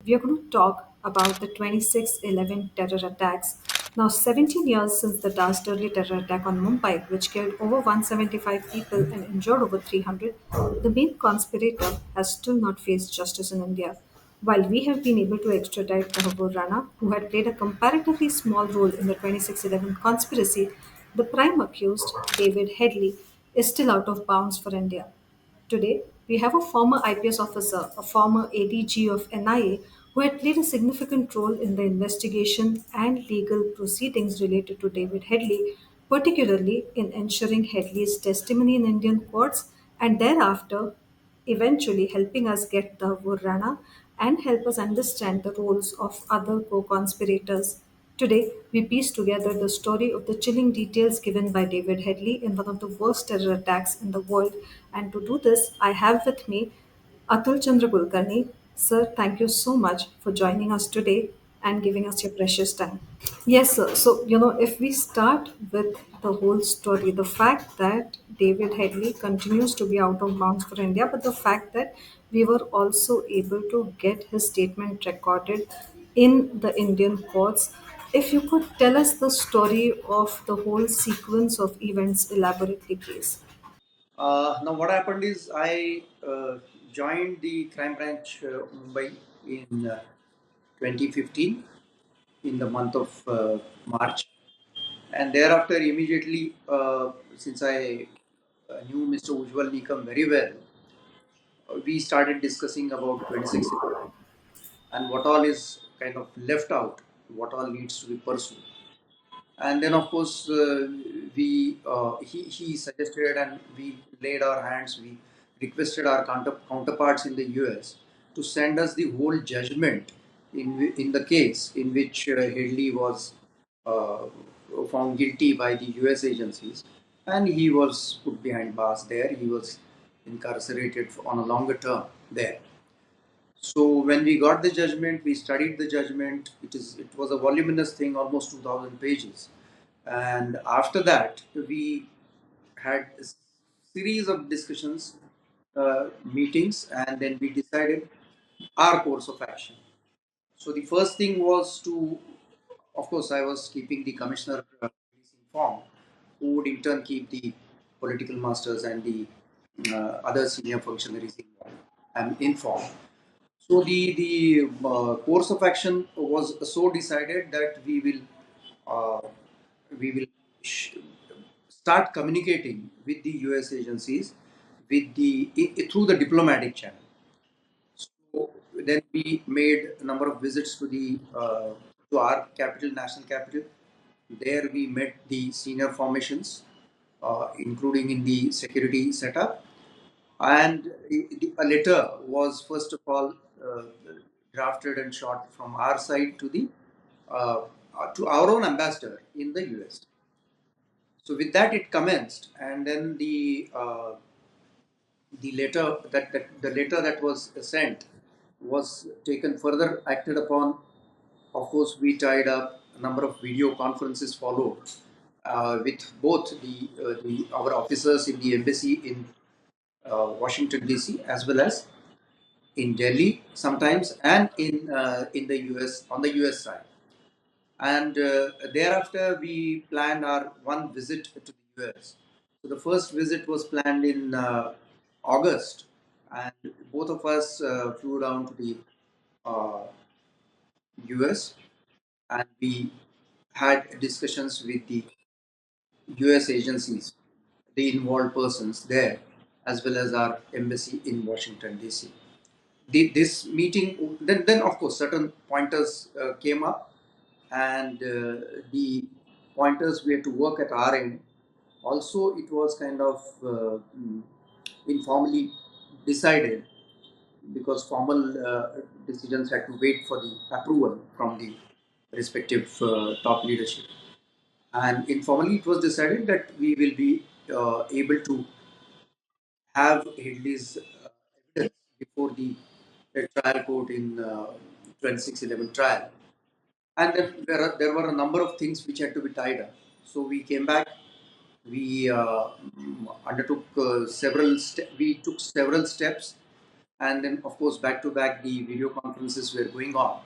we are going to talk about the 26/11 terror attacks. Now, 17 years since the dastardly terror attack on Mumbai, which killed over 175 people and injured over 300, the main conspirator has still not faced justice in India. While we have been able to extradite Mahabur Rana, who had played a comparatively small role in the 26/11 conspiracy, the prime accused, David Headley, is still out of bounds for India. Today, we have a former IPS officer, a former ADG of NIA, who had played a significant role in the investigation and legal proceedings related to David Headley, particularly in ensuring Headley's testimony in Indian courts and thereafter eventually helping us get the Rana and help us understand the roles of other co conspirators. Today, we piece together the story of the chilling details given by David Headley in one of the worst terror attacks in the world. And to do this, I have with me Atul Chandra Kulkarni. Sir, thank you so much for joining us today and giving us your precious time. Yes, sir. So, if we start with the whole story, the fact that David Headley continues to be out of bounds for India, but the fact that we were also able to get his statement recorded in the Indian courts. If you could tell us the story of the whole sequence of events elaborately, please. Now, what happened is I joined the crime branch Mumbai in 2015 in the month of March, and thereafter immediately, since I knew Mr. Ujjwal Nikam very well, we started discussing about 26 and what all is kind of left out, what all needs to be pursued. And then of course he suggested and we laid our hands, we requested our counterparts in the US to send us the whole judgment in the case in which Headley was uh, found guilty by the US agencies, and he was put behind bars there. He was incarcerated on a longer term there. So when we got the judgment, we studied the judgment. It was a voluminous thing, almost 2,000 pages. And after that, we had a series of discussions, meetings, and then we decided our course of action. So the first thing was to, of course, I was keeping the commissioner informed, who would in turn keep the political masters and the other senior functionaries informed. So the course of action was so decided that uh, we will sh- start communicating with the US agencies with through the diplomatic channel. So then we made a number of visits to our capital, national capital. There we met the senior formations, including in the security setup, and a letter was first of all drafted and shot from our side uh, to our own ambassador in the US. So with that it commenced, and then the letter that was sent was taken further, acted upon. Of course, we tied up a number of video conferences followed with both the our officers in the embassy in Washington DC, as well as in Delhi sometimes, and in the US, on the US side. And thereafter we planned our one visit to the US. So the first visit was planned in August, and both of us flew down to the uh, US, and we had discussions with the US agencies, the involved persons there, as well as our embassy in Washington DC. This meeting, then of course certain pointers came up, and the pointers we had to work at our end. Also, it was kind of informally decided, because formal decisions had to wait for the approval from the respective top leadership. And informally, it was decided that we will be able to have Headley's evidence before the trial court in 26/11 trial. And then there were a number of things which had to be tied up. So we came back. We undertook we took several steps and then of course back to back the video conferences were going on.